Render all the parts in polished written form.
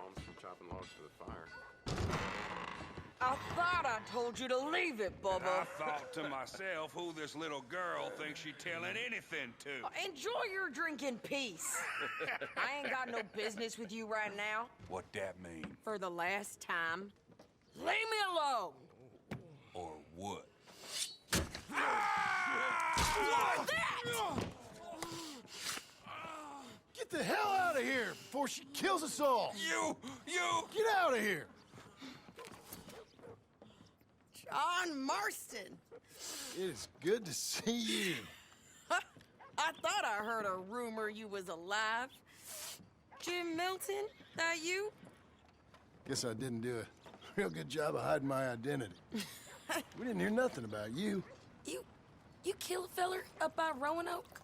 palms from chopping logs for the fire. I thought I told you to leave it, Bubba. I thought to myself who this little girl thinks she telling anything to. Enjoy your drink in peace. I ain't got no business with you right now. What that mean? For the last time, leave me alone. Or what? Like that! Get the hell out of here before she kills us all! You! Get out of here! John Marston. It is good to see you. I thought I heard a rumor you was alive. Jim Milton, that you? Guess I didn't do a real good job of hiding my identity. We didn't hear nothing about you. You kill a feller up by Roanoke?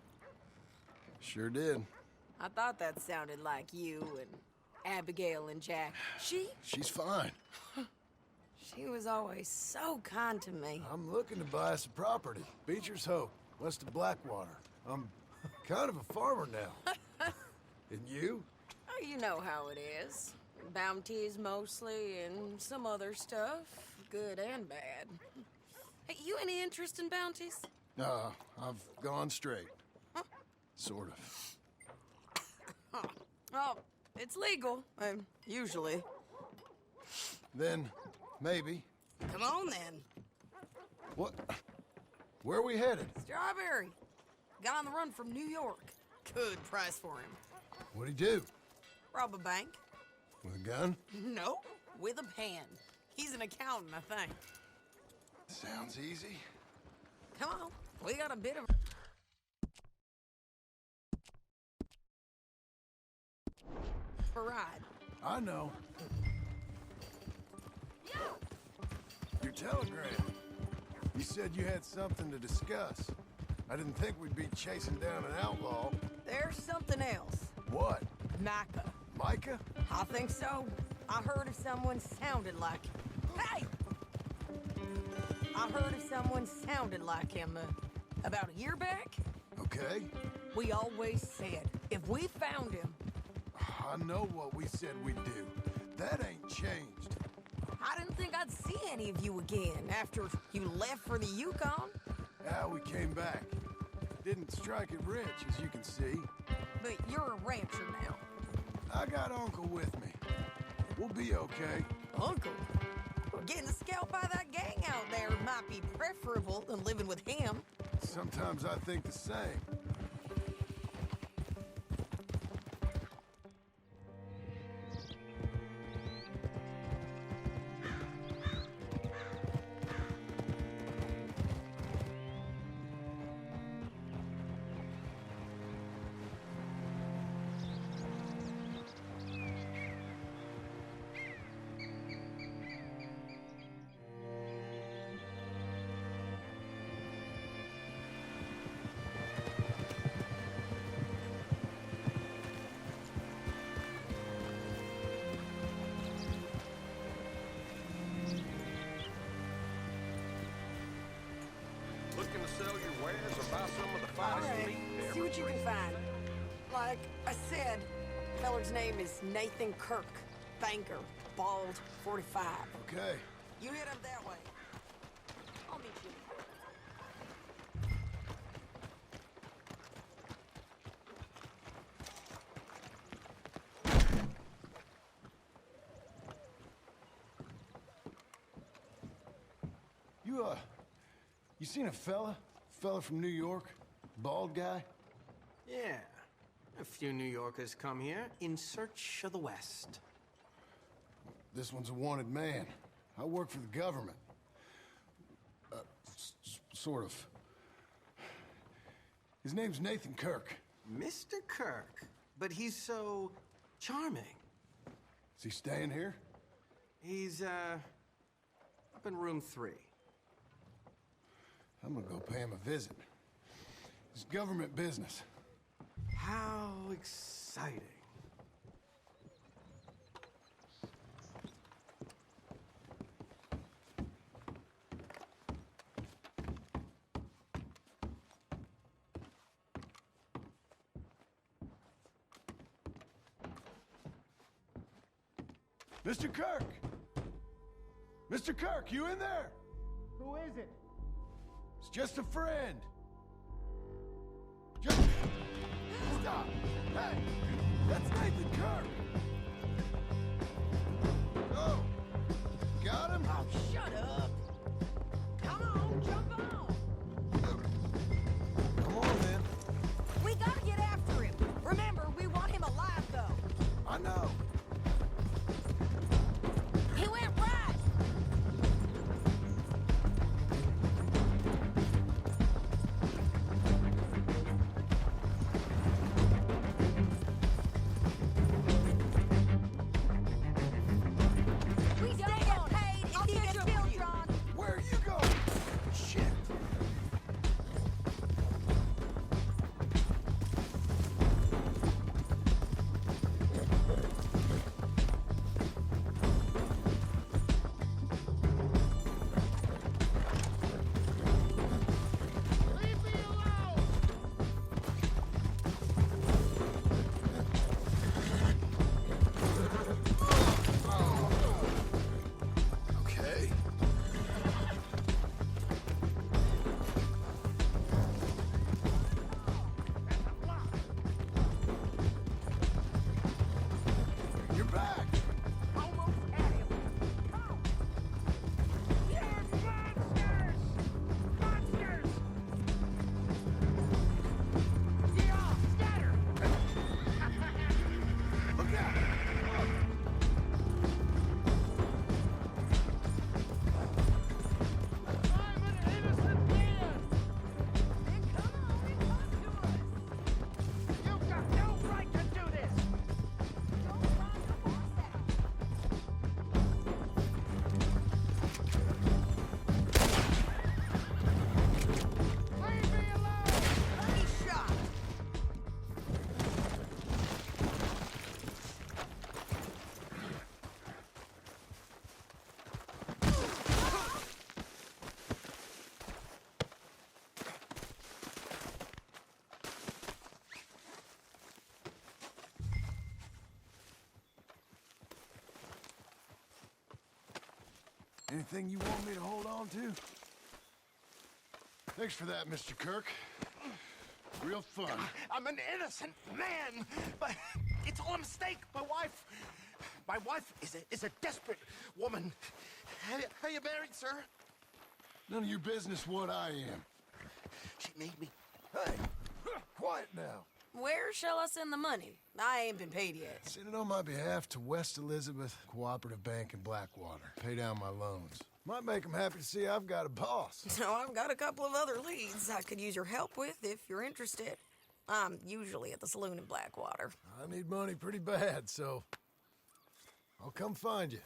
Sure did. I thought that sounded like you and Abigail and Jack. She's fine. She was always so kind to me. I'm looking to buy us a property. Beecher's Hope, west of Blackwater. I'm kind of a farmer now. And you? Oh, you know how it is. Bounties mostly, and some other stuff, good and bad. Hey, you any interest in bounties? No, I've gone straight. Huh? Sort of. Oh, it's legal, usually. Then, maybe. Come on, then. What? Where are we headed? Strawberry. Got on the run from New York. Good price for him. What'd he do? Rob a bank? With a gun? No, with a pen. He's an accountant, I think. Sounds easy. Come on, we got a bit of... a ride. I know. Your telegram. You said you had something to discuss. I didn't think we'd be chasing down an outlaw. There's something else. What? Micah. Micah? I think so. I heard of someone sounded like... Hey! I heard of someone sounded like him, about a year back. Okay. We always said, if we found him... I know what we said we'd do. That ain't changed. I didn't think I'd see any of you again after you left for the Yukon. Yeah, we came back. Didn't strike it rich, as you can see. But you're a rancher now. I got Uncle with me. We'll be okay. Uncle? Well, getting scalped by that gang out there might be preferable than living with him. Sometimes I think the same. Looking to sell your wares or buy some of the All finest right, meat they see ever what you can breed? find. Like I said, feller's name is Nathan Kirk. Banker, bald, 45. Okay. You head up that way. I'll meet you. You seen a fella? Fella from New York? Bald guy? Yeah. A few New Yorkers come here in search of the West. This one's a wanted man. I work for the government. Sort of. His name's Nathan Kirk. Mr. Kirk. But he's so charming. Is he staying here? He's, up in room 3. I'm gonna go pay him a visit. It's government business. How exciting. Mr. Kirk! Mr. Kirk, you in there? Who is it? It's just a friend. Just... Stop! Hey! That's Nathan Kirk! Oh! Got him? Oh, shut up! Come on, jump on! Come on, then. We gotta get after him. Remember, we want him alive, though. I know. He went right! We don't get paid if he gets killed, John. Where are you going? Shit. Leave me alone! Okay. You're back. Almost at him. Come. There's monsters! Monsters! Yeah, scatter! Look out. I'm an innocent man! Then come on and talk to us. You've got no right to do this! Don't try to force that. Leave me alone! Nice shot. Anything you want me to hold on to? Thanks for that, Mr. Kirk. Real fun. I'm an innocent man, but it's all a mistake. My wife is a desperate woman. Are you married, sir? None of your business what I am. She made me. Hey, quiet now. Where shall I send the money? I ain't been paid yet. Send it on my behalf to West Elizabeth Cooperative Bank in Blackwater. Pay down my loans. Might make them happy to see I've got a boss. So I've got a couple of other leads I could use your help with if you're interested. I'm usually at the saloon in Blackwater. I need money pretty bad, so I'll come find you.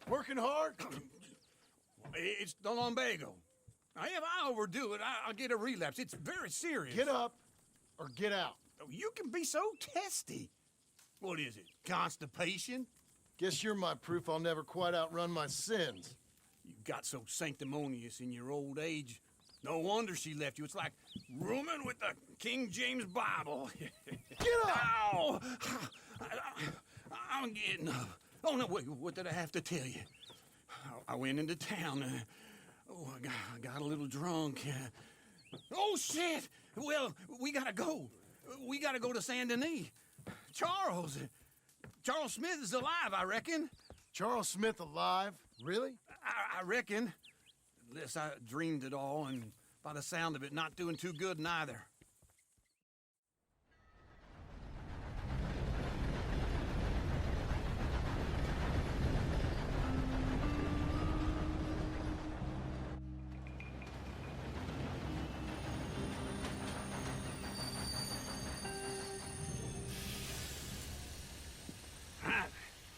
Working hard? It's the lumbago. Now, if I overdo it, I'll get a relapse. It's very serious. Get up or get out. You can be so testy. What is it? Constipation? Guess you're my proof I'll never quite outrun my sins. You got so sanctimonious in your old age. No wonder she left you. It's like rooming with the King James Bible. Get up! Ow! I'm getting up. Oh, no, wait, what did I have to tell you? I went into town. I got a little drunk. Oh, shit! Well, we gotta go. We gotta go to Saint Denis. Charles Smith is alive, I reckon. Charles Smith alive? Really? I reckon. Unless I dreamed it all, and by the sound of it, not doing too good neither.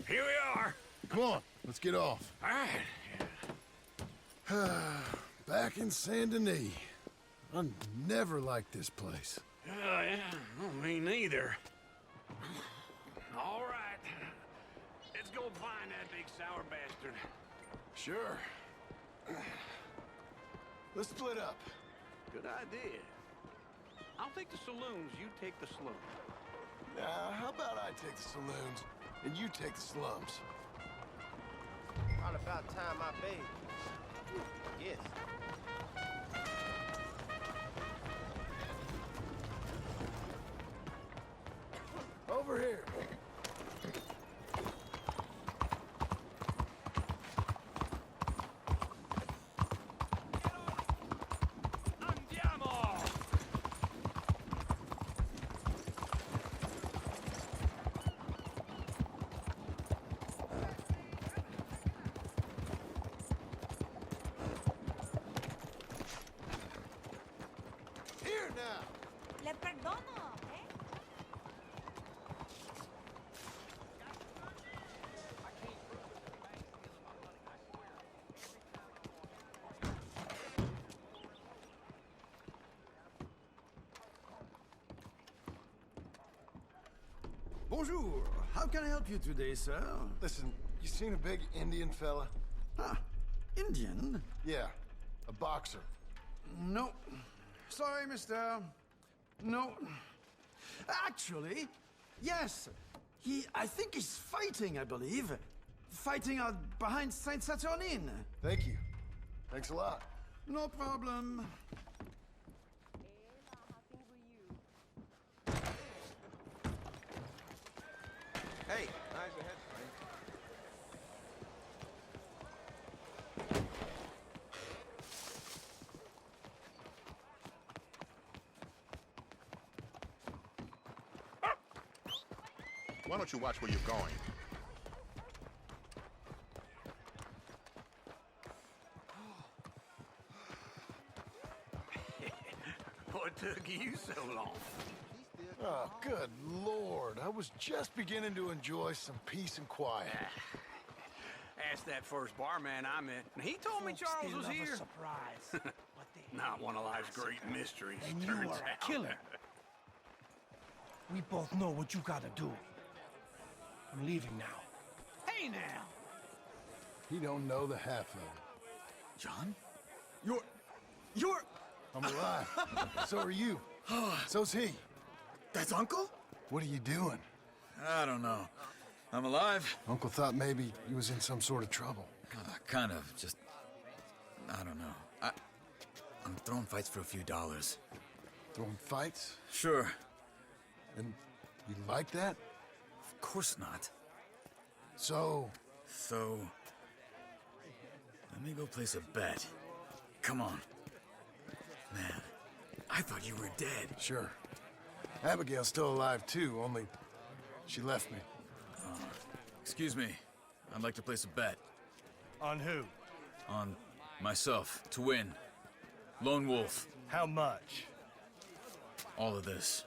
Here we are. Come on, let's get off. All right. Back in Saint Denis. I never liked this place. Yeah, well, me neither. All right. Let's go find that big sour bastard. Sure. Let's split up. Good idea. I'll take the saloons, you take the slums. How about I take the saloons and you take the slums? All about time I bathed. Yes. Over here. Andiamo! Here now. Le perdono, eh? Bonjour. How can I help you today, sir? Listen, you seen a big Indian fella? Ah, Indian? Yeah, a boxer. No. Sorry, mister. No. Actually, yes. I think he's fighting, I believe. Fighting out behind Saint Saturnine. Thank you. Thanks a lot. No problem. Hey, how's your head, friend? Why don't you watch where you're going? What took you so long? Oh, good Lord. I was just beginning to enjoy some peace and quiet. Asked that first barman I met, and he told me Charles was here. surprise. Not one of life's great mysteries, And you turns are out. a killer. We both know what you gotta do. I'm leaving now. Hey now! He don't know the half of it. John? You're... I'm alive. So are you. So's he. That's Uncle? What are you doing? I don't know. I'm alive. Uncle thought maybe he was in some sort of trouble. Kind of. Just... I don't know. I'm throwing fights for a few dollars. Throwing fights? Sure. And you like that? Of course not. So... So... Let me go place a bet. Come on. Man, I thought you were dead. Sure. Abigail's still alive too, only she left me. Excuse me. I'd like to place a bet. On who? On myself, to win. Lone Wolf. How much? All of this.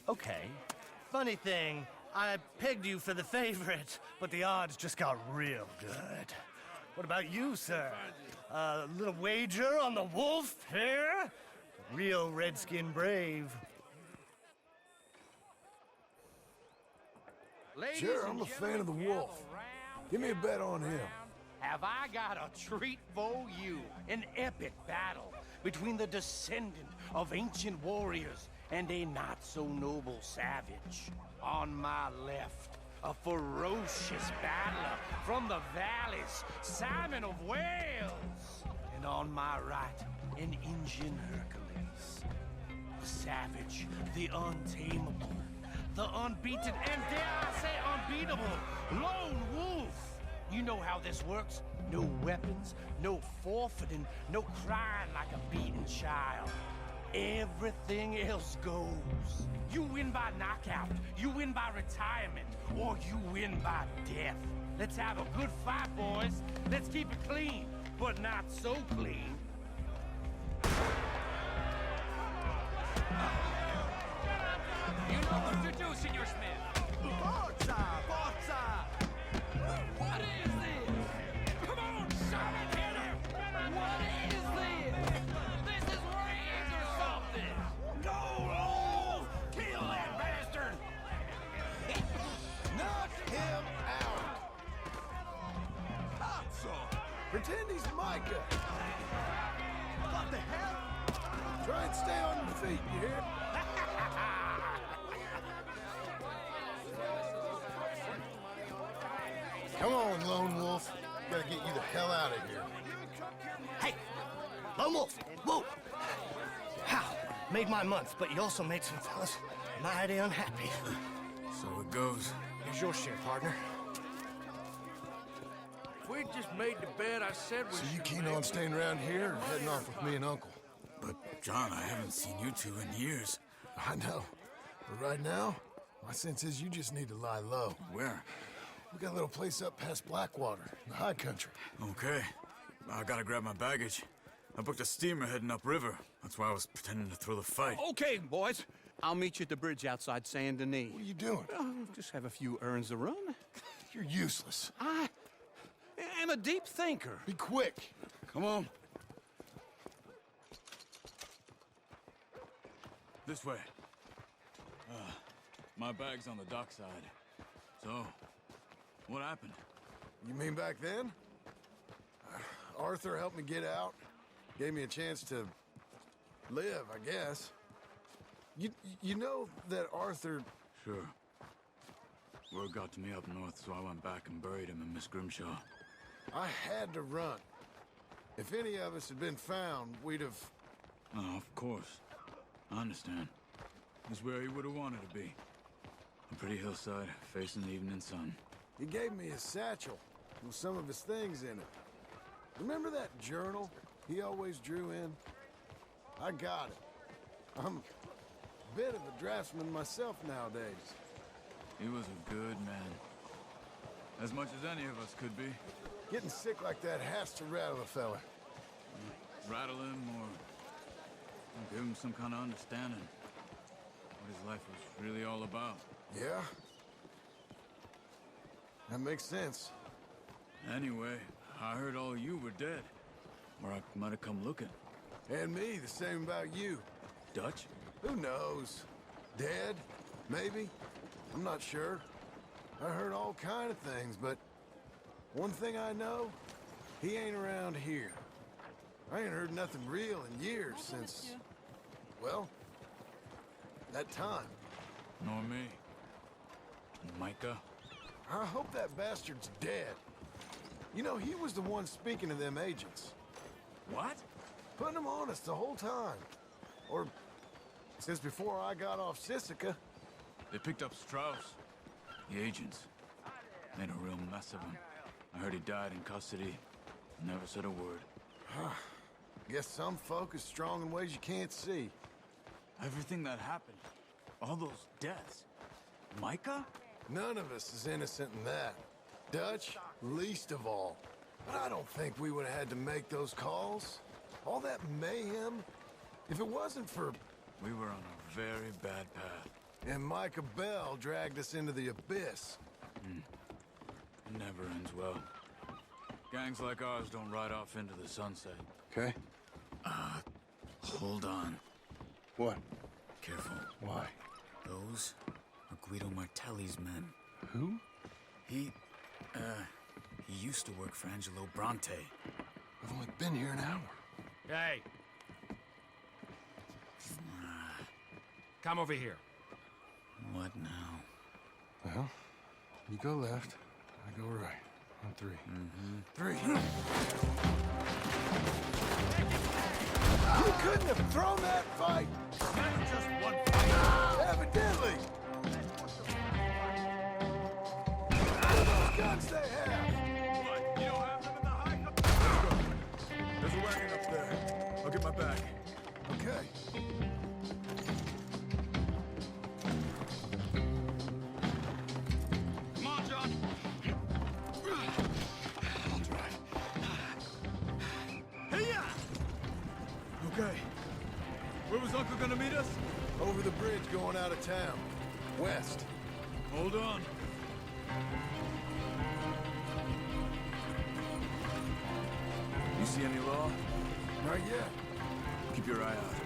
Okay. Funny thing, I pegged you for the favorite, but the odds just got real good. What about you, sir? A little wager on the wolf here? Real redskin brave. Sure, I'm a fan of the wolf. Give me a bet on him. Have I got a treat for you? An epic battle between the descendant of ancient warriors and a not-so-noble savage. On my left, a ferocious battler from the valleys, Simon of Wales. And on my right, an Indian Hercules. The savage, the untamable, the unbeaten, and dare I say unbeatable, lone wolf. You know how this works. No weapons, no forfeiting, no crying like a beaten child. Everything else goes. You win by knockout, you win by retirement, or you win by death. Let's have a good fight, boys. Let's keep it clean, but not so clean. You know what to do, Senor Smith. Forza! Forza! What is this? Come on, son, hit him! What is this? This is rage or something! Go, oh! Kill that bastard! Knock him out! Pazzo! Pretend he's Micah. What the hell? Try and stay on your feet, you hear? Come on, Lone Wolf. Gotta get you the hell out of here. Hey, Lone Wolf, whoa! How? Made my month, but you also made some fellas mighty unhappy. So it goes. Here's your share, partner. If we'd just made the bed I said we So you should keen make, on staying around here or heading off with me and Uncle? But, John, I haven't seen you two in years. I know. But right now, my sense is you just need to lie low. Where? We got a little place up past Blackwater, in the high country. Okay. I gotta grab my baggage. I booked a steamer heading upriver. That's why I was pretending to throw the fight. Okay, boys. I'll meet you at the bridge outside Saint Denis. What are you doing? Just have a few errands to run. You're useless. I am a deep thinker. Be quick. Come on. This way. My bag's on the dockside. So, what happened? You mean back then? Arthur helped me get out. Gave me a chance to live, I guess. You know that Arthur... Sure. Word got to me up north, so I went back and buried him in Miss Grimshaw. I had to run. If any of us had been found, we'd have... Oh, of course. I understand. He's where he would have wanted to be. A pretty hillside, facing the evening sun. He gave me his satchel with some of his things in it. Remember that journal he always drew in? I got it. I'm a bit of a draftsman myself nowadays. He was a good man. As much as any of us could be. Getting sick like that has to rattle a fella. Rattle him or give him some kind of understanding. What his life was really all about. Yeah? That makes sense. Anyway, I heard all you were dead. Or I might have come looking. And me, the same about you. Dutch? Who knows? Dead? Maybe? I'm not sure. I heard all kind of things, but one thing I know, he ain't around here. I ain't heard nothing real in years since, well, that time. Nor me. Micah? I hope that bastard's dead. You know, he was the one speaking to them agents. What? Putting them on us the whole time. Or since before I got off Sisika. They picked up Strauss. The agents. Made a real mess of him. I heard he died in custody. Never said a word. Guess some folk is strong in ways you can't see. Everything that happened. All those deaths. Micah? None of us is innocent in that. Dutch, least of all. But I don't think we would have had to make those calls. All that mayhem. If it wasn't for... We were on a very bad path. And Micah Bell dragged us into the abyss. Never ends well. Gangs like ours don't ride off into the sunset. Okay. Hold on. What? Careful. Why? Those are Guido Martelli's men. Who? He, He used to work for Angelo Bronte. I've only been here an hour. Hey. Come over here. What now? Well, you go left, I go right. On three. Three. You couldn't have thrown that fight! That's just one fight. Evidently! Those guns they have! What? You don't have them in the high? There's a wagon up there. I'll get my bag. Okay. Come on, John. I'll drive. Hey-ya! Okay. Where was Uncle gonna meet us? Over the bridge going out of town. West. Hold on. You see any law? Not yet. Keep your eye out.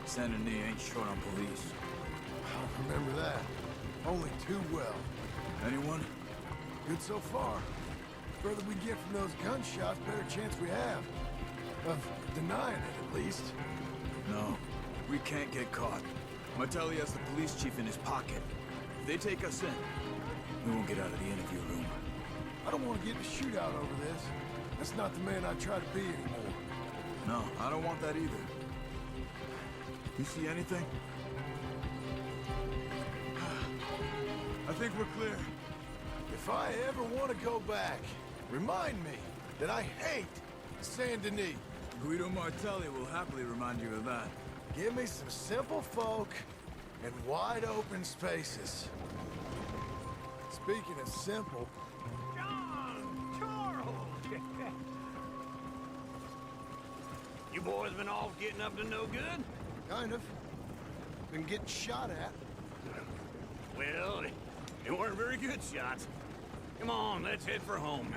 Saint Denis ain't short on police. I'll remember that. Only too well. Anyone? Good so far. Further we get from those gunshots, better chance we have. Of denying it, at least. No. We can't get caught. Martelli has the police chief in his pocket. If they take us in, we won't get out of the interview room. I don't want to get in a shootout over this. That's not the man I try to be anymore. No, I don't want that either. You see anything? I think we're clear. If I ever want to go back, remind me that I hate Saint Denis. Guido Martelli will happily remind you of that. Give me some simple folk and wide open spaces. Speaking of simple, John! Charles! You boys been off getting up to no good? kind of. Been getting shot at. Well, they weren't very good shots. Come on, let's head for home.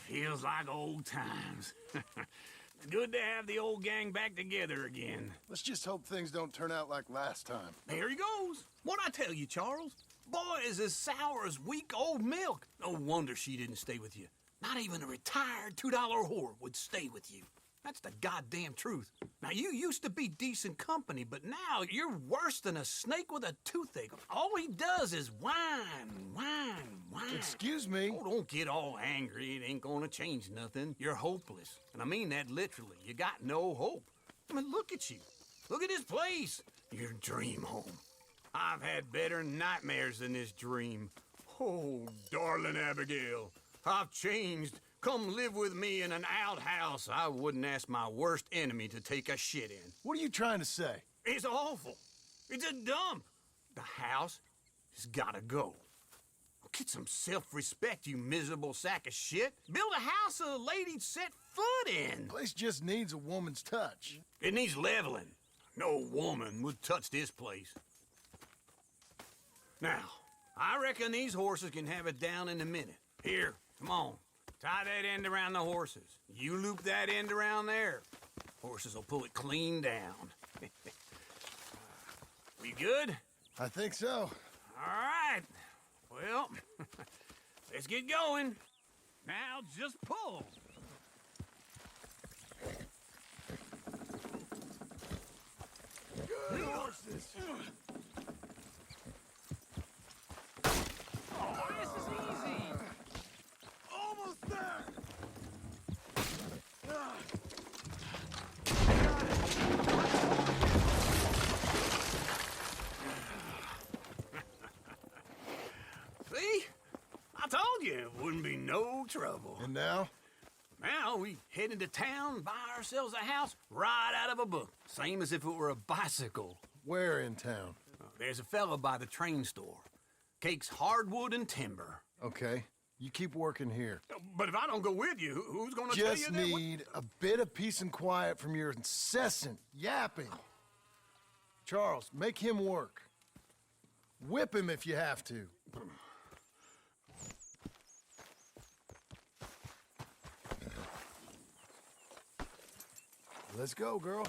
Feels like old times. It's good to have the old gang back together again. Let's just hope things don't turn out like last time. There he goes. What'd I tell you, Charles? Boy is as sour as weak old milk. No wonder she didn't stay with you. Not even a retired $2 whore would stay with you. That's the goddamn truth. Now, you used to be decent company, but now you're worse than a snake with a toothache. All he does is whine, whine, whine. Excuse me? Oh, don't get all angry. It ain't gonna change nothing. You're hopeless. And I mean that literally. You got no hope. I mean, look at you. Look at this place. Your dream home. I've had better nightmares than this dream. Oh, darling Abigail, I've changed. Come live with me in an outhouse I wouldn't ask my worst enemy to take a shit in. What are you trying to say? It's awful. It's a dump. The house has gotta go. Get some self-respect, you miserable sack of shit. Build a house a lady'd set foot in. Place just needs a woman's touch. It needs leveling. No woman would touch this place. Now, I reckon these horses can have it down in a minute. Here, come on. Tie that end around the horses. You loop that end around there. Horses will pull it clean down. We good? I think so. All right. Well, let's get going. Now just pull. Good horses. Oh, this is easy. Almost there. trouble. And now? Now we head into town, buy ourselves a house right out of a book. Same as if it were a bicycle. Where in town? There's a fella by the train store. Cakes hardwood and timber. Okay. You keep working here. But if I don't go with you, who's gonna tell you Just that? need a bit of peace and quiet from your incessant yapping. Charles, make him work. Whip him if you have to. Let's go, girl.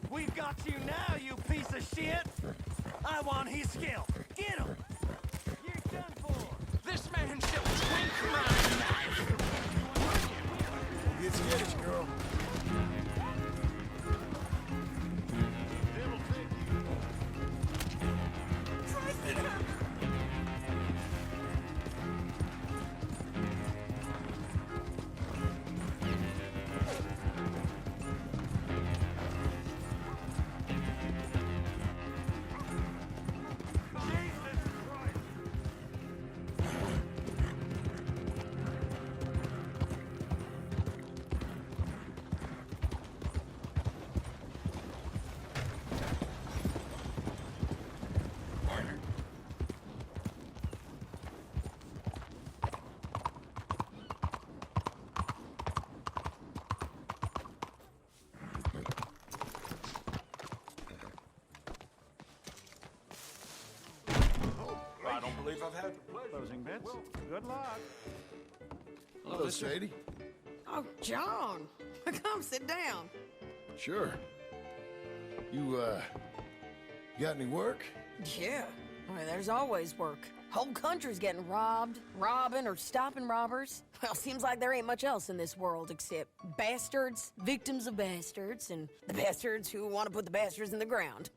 We've got you now, you piece of shit! I want his skill. Get him! You're done for! This man shall drink my knife! Get skittish, girl. I don't believe I've had the pleasure. Closing bets. Good luck. Hello, Sadie. Oh, John. Come sit down. Sure. You got any work? Yeah. Well, there's always work. Whole country's getting robbed, robbing, or stopping robbers. Well, seems like there ain't much else in this world except bastards, victims of bastards, and the bastards who want to put the bastards in the ground.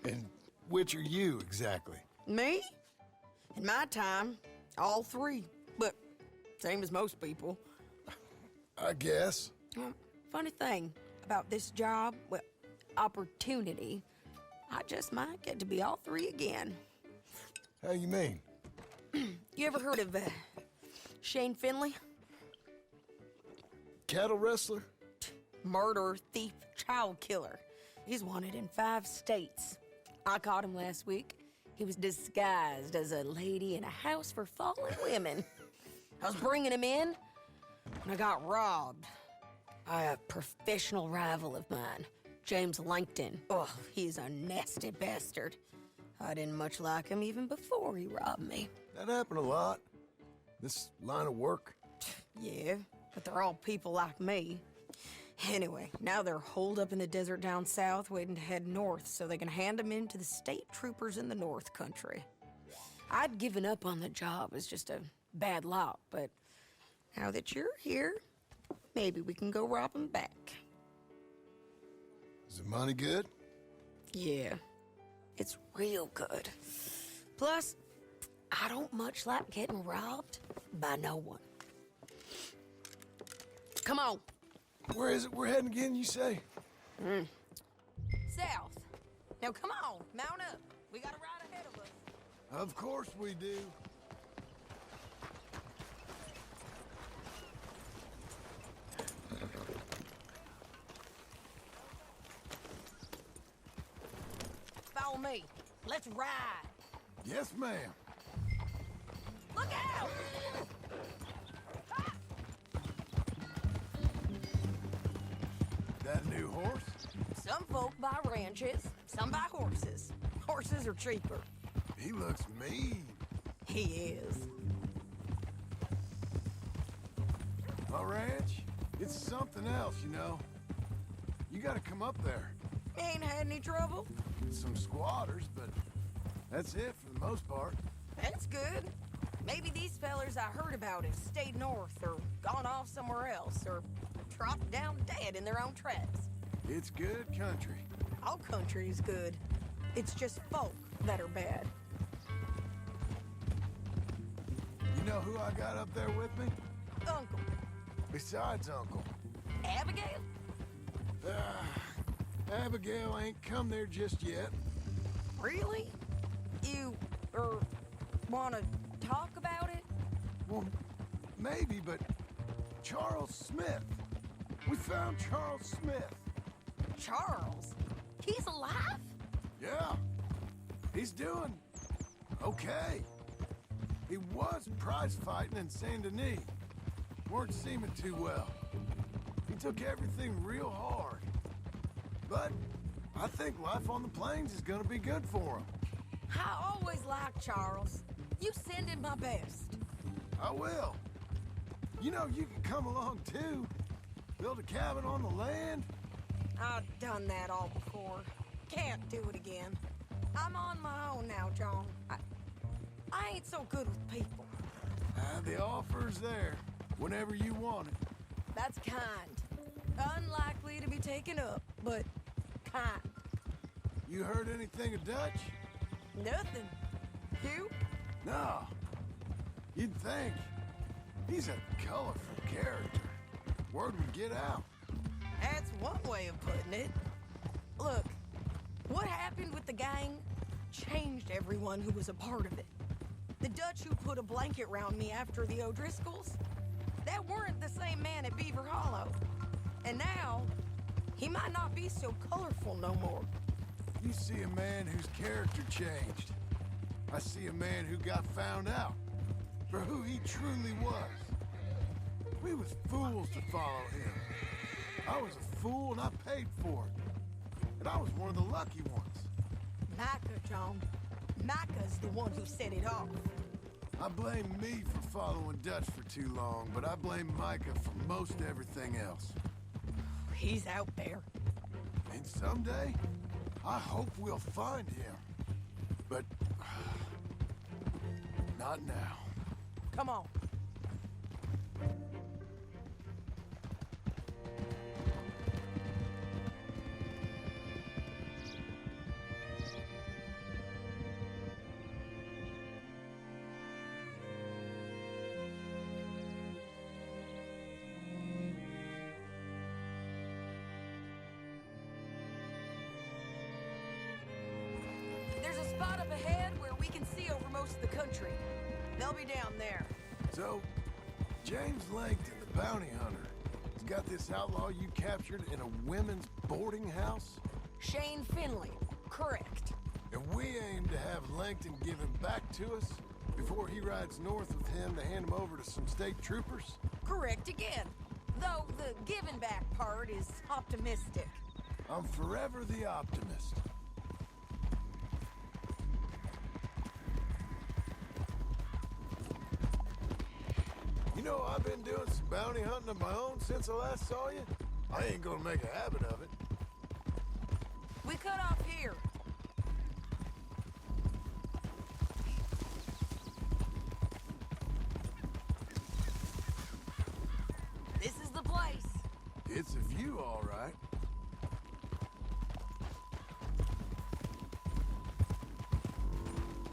And which are you, exactly? Me? In my time, all three. But same as most people. I guess. Well, funny thing about this job, well, opportunity, I just might get to be all three again. How you mean? You ever heard of Shane Finley? Cattle wrestler? Murderer, thief, child killer. He's wanted in 5 states. I caught him last week. He was disguised as a lady in a house for fallen women. I was bringing him in, and I got robbed by a professional rival of mine, James Langton. Oh, he's a nasty bastard. I didn't much like him even before he robbed me. That happened a lot. This line of work. Yeah, but they're all people like me. Anyway, now they're holed up in the desert down south, waiting to head north so they can hand him in to the state troopers in the north country. I'd given up on the job as just a bad lot, but now that you're here, maybe we can go rob him back. Is the money good? Yeah, it's real good. Plus, I don't much like getting robbed by no one. Come on. Where is it we're heading again, you say? South. Now come on, mount up. We got a ride ahead of us. Of course we do. Follow me. Let's ride. Yes, ma'am. Look out! That new horse? Some folk buy ranches, some buy horses. Horses are cheaper. He looks mean. He is. My ranch, it's something else, you know. You gotta come up there. Ain't had any trouble? Some squatters, but that's it for the most part. That's good. Maybe these fellers I heard about have stayed north or gone off somewhere else or dropped down dead in their own tracks. It's good country. All country is good. It's just folk that are bad. You know who I got up there with me? Uncle. Besides Uncle. Abigail? Abigail ain't come there just yet. Really? You, wanna talk about it? Well, maybe, but Charles Smith. We found Charles Smith. Charles? He's alive? Yeah. He's doing okay. He was prize fighting in Saint Denis. Weren't seeming too well. He took everything real hard. But I think life on the plains is gonna be good for him. I always liked Charles. You send him my best. I will. You know, you can come along too. Build a cabin on the land. I've done that all before. Can't do it again. I'm on my own now, John. I ain't so good with people. The offer's there, whenever you want it. That's kind. Unlikely to be taken up, but kind. You heard anything of Dutch? Nothing. You? No. You'd think. He's a colorful character. Word would get out. That's one way of putting it. Look, what happened with the gang changed everyone who was a part of it. The Dutch who put a blanket round me after the O'Driscolls, that weren't the same man at Beaver Hollow. And now, he might not be so colorful no more. You see a man whose character changed. I see a man who got found out for who he truly was. We was fools to follow him. I was a fool and I paid for it. And I was one of the lucky ones. Micah, John. Micah's the one who set it off. I blame me for following Dutch for too long, but I blame Micah for most everything else. He's out there. And someday, I hope we'll find him. But not now. Come on. There's a spot up ahead where we can see over most of the country. They'll be down there. So, James Langton, the bounty hunter, has got this outlaw you captured in a women's boarding house? Shane Finley. Correct. And we aim to have Langton give him back to us before he rides north with him to hand him over to some state troopers? Correct again. Though the giving back part is optimistic. I'm forever the optimist. You know, I've been doing some bounty hunting of my own since I last saw you. I ain't gonna make a habit of it. We cut off here. This is the place. It's a view, all right.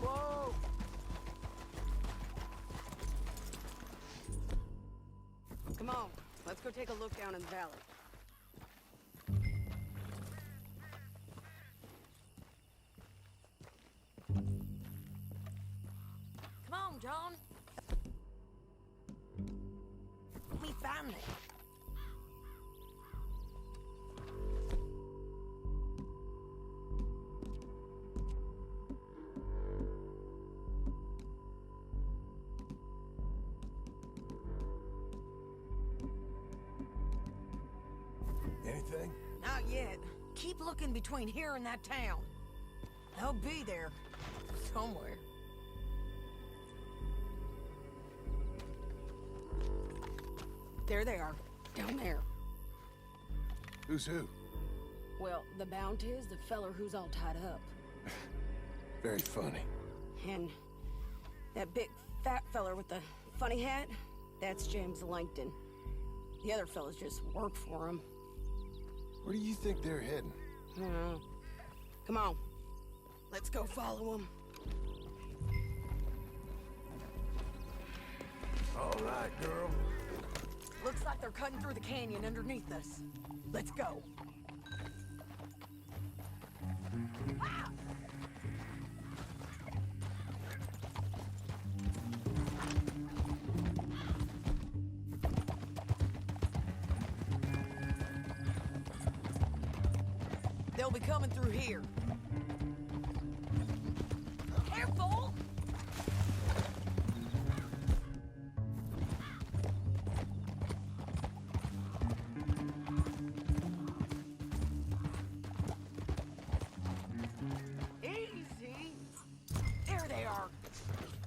Whoa! Come on, let's go take a look down in the valley. Come on, John. We found it. Anything? Not yet. Keep looking between here and that town. They'll be there. Somewhere. There they are, down there. Who's who? Well, the Bounty is the feller who's all tied up. Very funny. And that big fat feller with the funny hat, that's James Langton. The other fellas just work for him. Where do you think they're heading? I don't know. Come on. Let's go follow them. All right, girl. Looks like they're cutting through the canyon underneath us. Let's go. Ah! They'll be coming through here. Careful! Easy. There they are.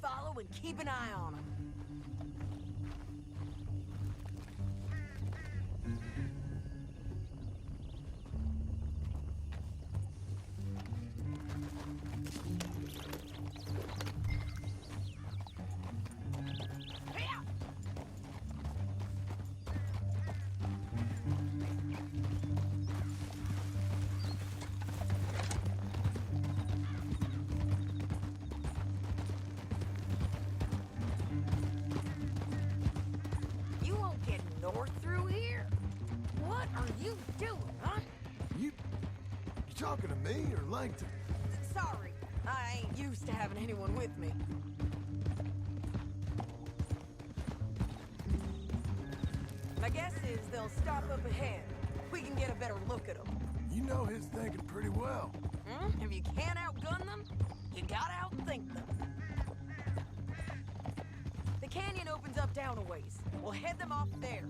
Follow and keep an eye on them. You won't get north through here? What are you doing, huh? You talking to me or Langton? Sorry, I ain't used to having anyone with me. My guess is they'll stop up ahead. We can get a better look at them. You know his thinking pretty well. If you can't outgun them, you gotta outthink them. The canyon opens up down a ways. We'll head them off there.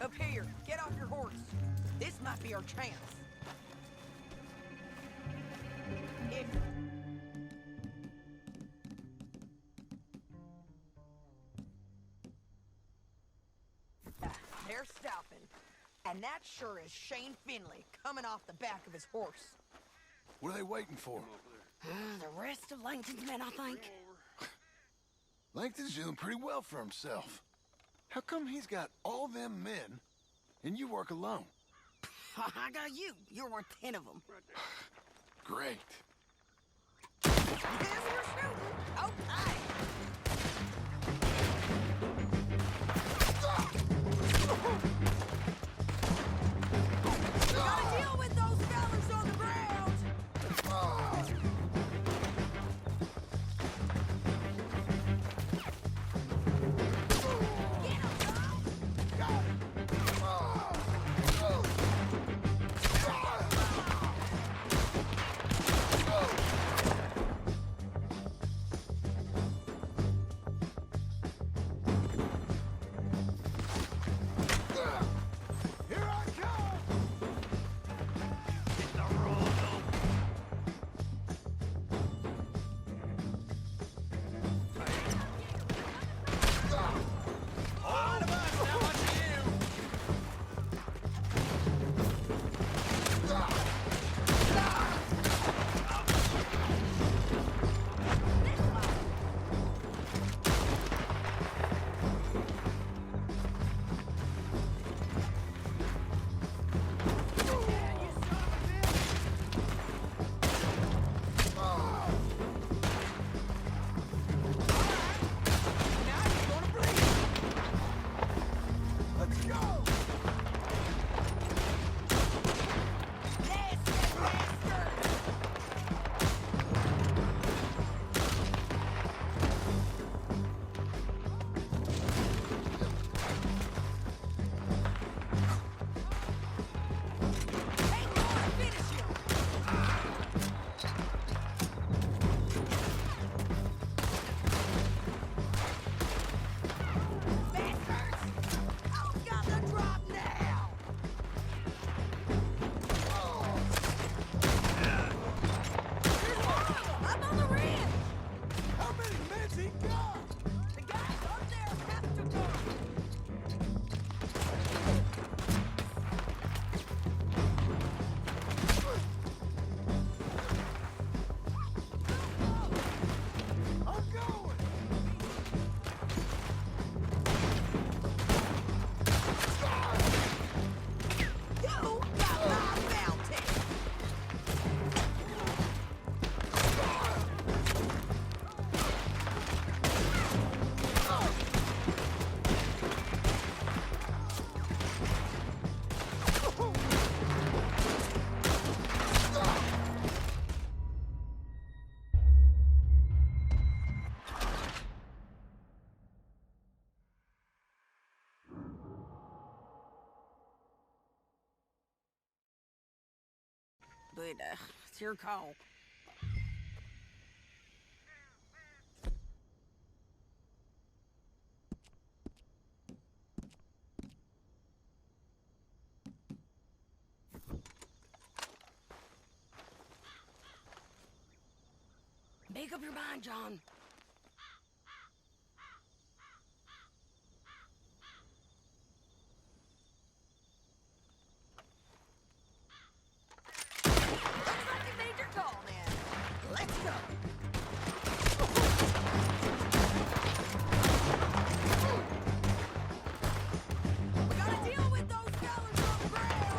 Up here, get off your horse. This might be our chance. If... They're stopping. And that sure is Shane Finley coming off the back of his horse. What are they waiting for? The rest of Langton's men, I think. Langton's doing pretty well for himself. How come he's got all them men, and you work alone? I got you. You're worth 10 of them. Great. Guess we're shooting. Okay. Gotta deal with those fellas on the ground. Get him, Tom. Got it. But, it's your call. Make up your mind, John. Looks like you made your call, then. Let's go. We gotta deal with those fellas on the ground.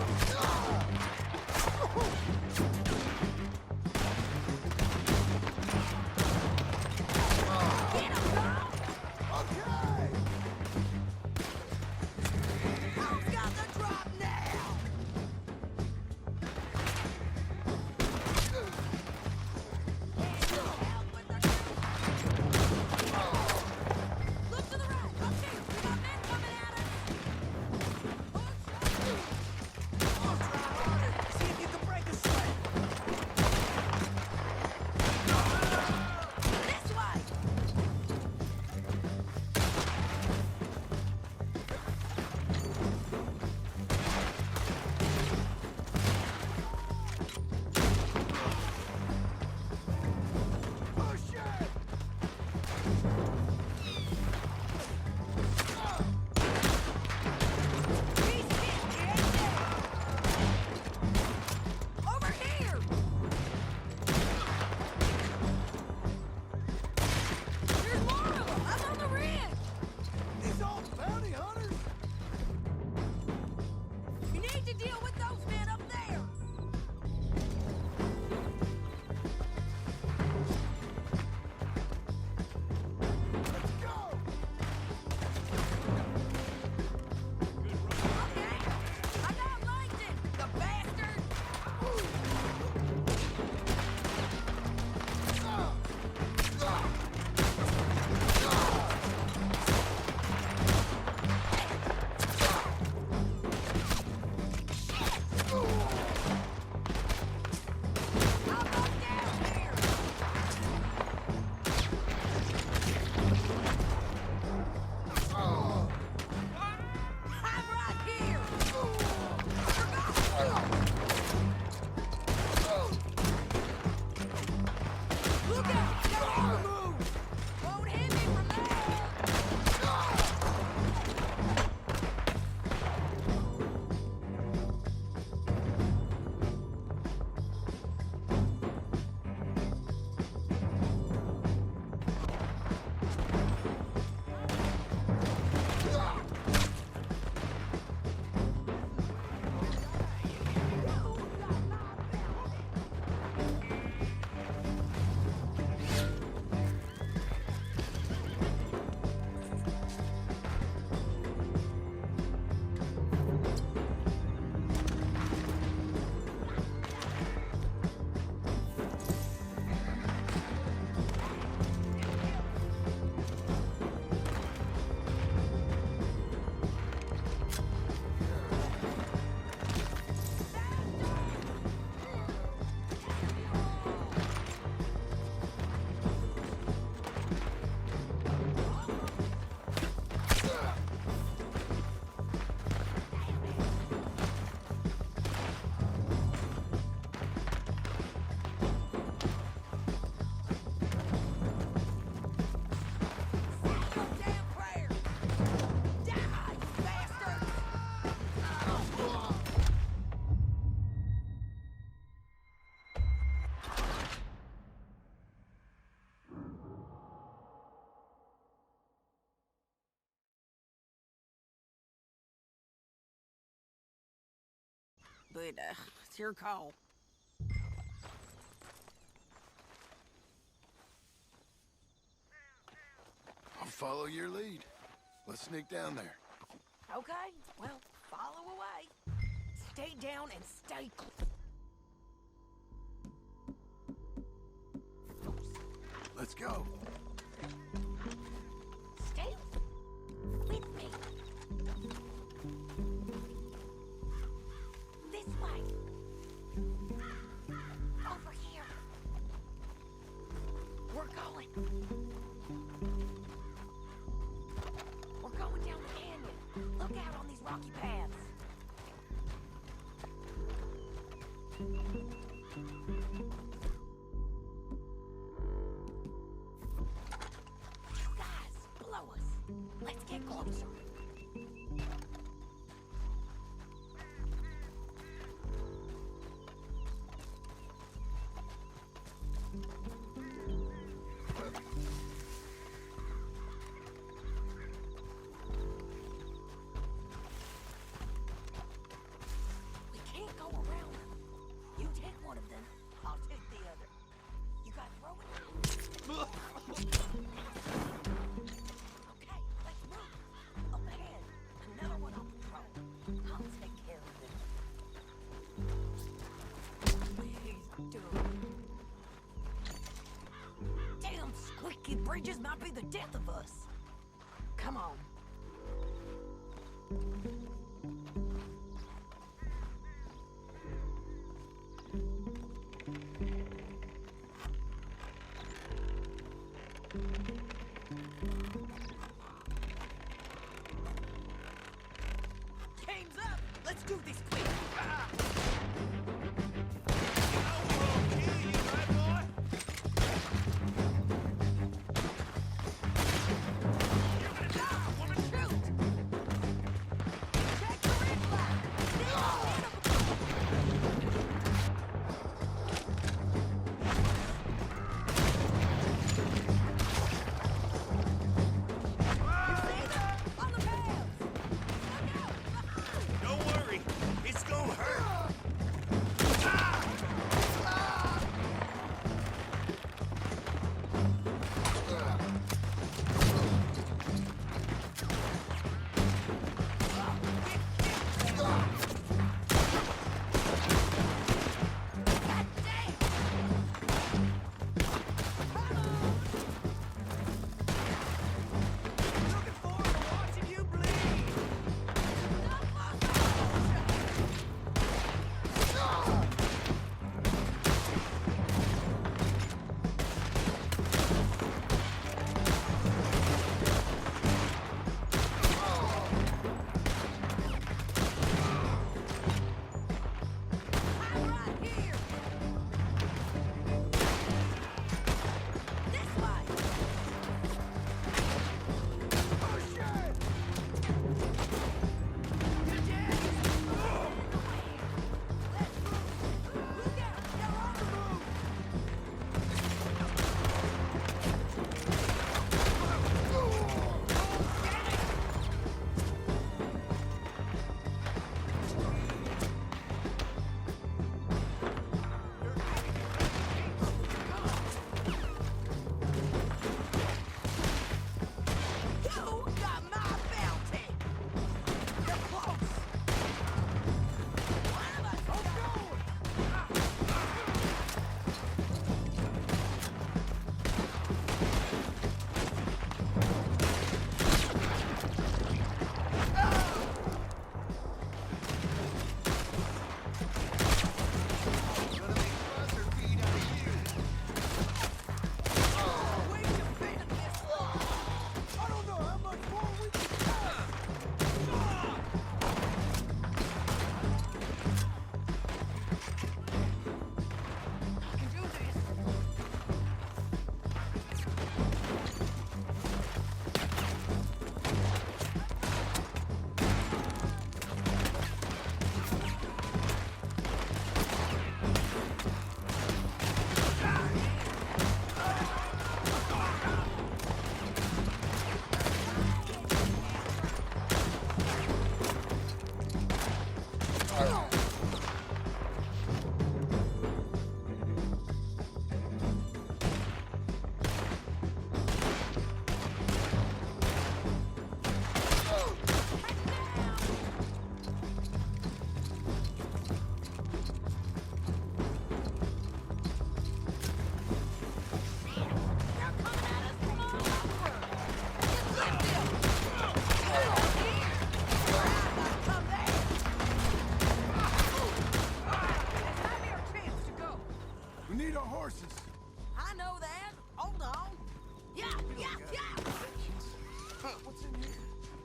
Get him, Carl! Okay! Who's got the drop now? Look to the right. Up here. We got men coming at us. I'll try harder. See if you can break a sweat. This way. Push it! He's hit, kid. Over here. There's more of them. Up on the ridge. These all bounty hunters? You need to deal with those men up there. Let's go! Okay. I got Langdon, the bastard. I'll go down here. I'm right here. Look out! Get on the move! Won't hit me from there! Damn prayer! Die, you bastard! But, it's your call. I'll follow your lead. Let's sneak down there. Okay, well, follow away. Stay down and stay close. Let's go. Stay with me. This way. rocky paths. Guys, below us. Let's get closer. We can't go around them. You take one of them, I'll take the other. You got throwing? Okay, let's move. Up ahead, another one on patrol. I'll take care of him. He's done. Damn squeaky bridges might be the death of us. Come on. Game's up. Let's do this quick. Don't worry, it's gonna hurt.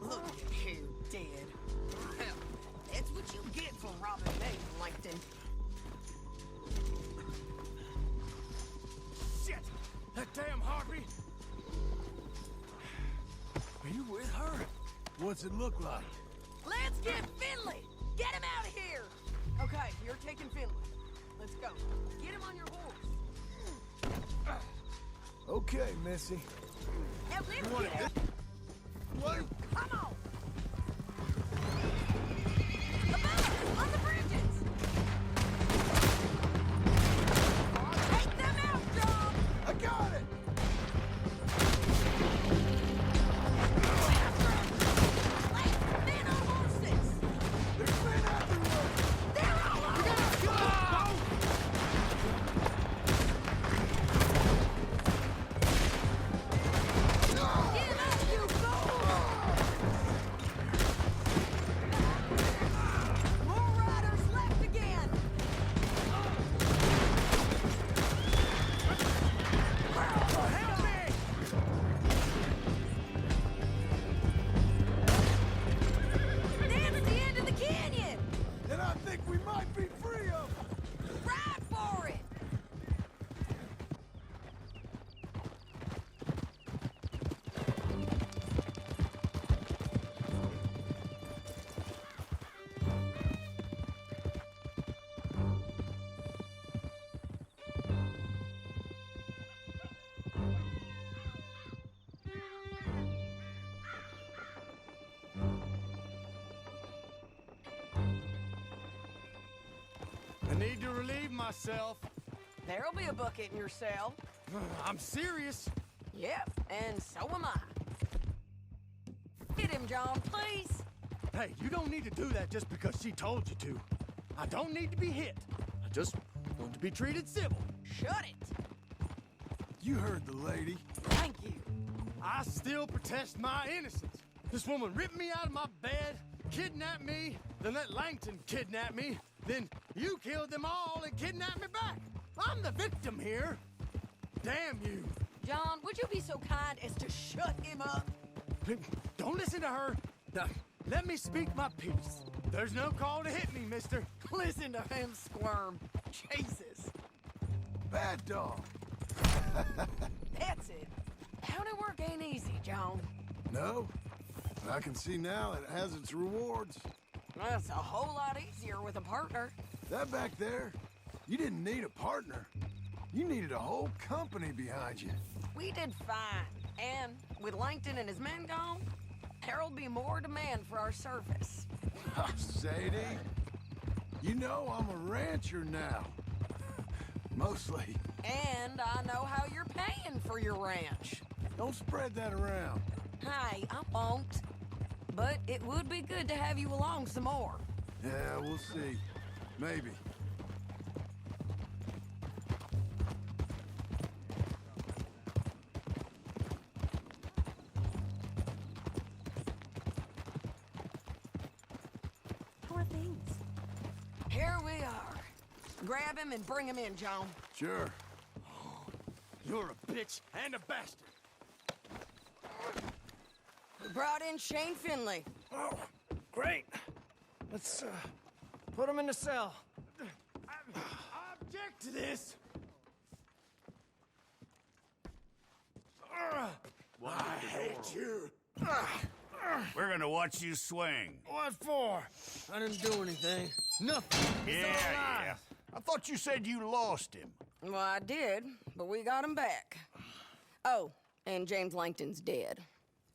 Look at you, dead. Hell, that's what you get for robbing me, Langton. Shit! That damn harpy! Are you with her? What's it look like? Let's get Finley! Get him out of here! Okay, you're taking Finley. Let's go. Get him on your horse. Okay, Missy. Now let's You wanna get him. What? Come on! Above! On the bridges! Take them out, John! I got it! Last men on horses! There's men everywhere! They're all over! Get up, you fool! More riders left again! Help me! That's the end of the canyon! And I think we might be free of them! Ride for it! I need to relieve myself. There'll be a bucket in your cell. I'm serious. Yep, and so am I. Hit him, John, please. Hey, you don't need to do that just because she told you to. I don't need to be hit. I just want to be treated civil. Shut it. You heard the lady. Thank you. I still protest my innocence. This woman ripped me out of my bed, kidnapped me, then let Langton kidnap me, then you killed them all and kidnapped me back. I'm the victim here. Damn you. John, would you be so kind as to shut him up? Don't listen to her. Now, let me speak my piece. There's no call to hit me, mister. Listen to him squirm. Jesus. Bad dog. That's it. County work ain't easy, John. No, but I can see now it has its rewards. That's a whole lot easier with a partner. That back there, you didn't need a partner. You needed a whole company behind you. We did fine. And with Langton and his men gone, there'll be more demand for our service. Sadie, you know I'm a rancher now. Mostly. And I know how you're paying for your ranch. Don't spread that around. Hey, I won't. But it would be good to have you along some more. Yeah, we'll see. Maybe. How are things? Here we are. Grab him and bring him in, John. Sure. You're a bitch and a bastard. We brought in Shane Finley. Oh, great. Let's, put him in the cell. I object to this. I hate you. We're gonna watch you swing. What for? I didn't do anything. Nothing. It's all lies. I thought you said you lost him. Well, I did, but we got him back. Oh, and James Langton's dead.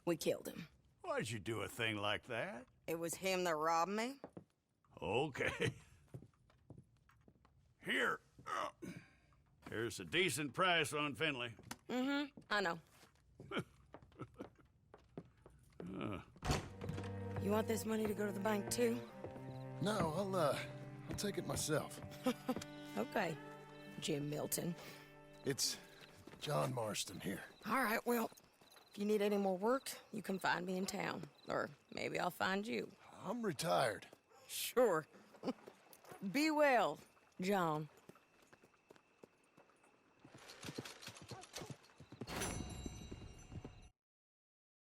We killed him. Why'd you do a thing like that? It was him that robbed me. Okay. Here. Here's a decent price on Finley. Mm-hmm, I know. You want this money to go to the bank, too? No, I'll take it myself. Okay, Jim Milton. It's John Marston here. All right, well, if you need any more work, you can find me in town. Or maybe I'll find you. I'm retired. Sure. Be well, John.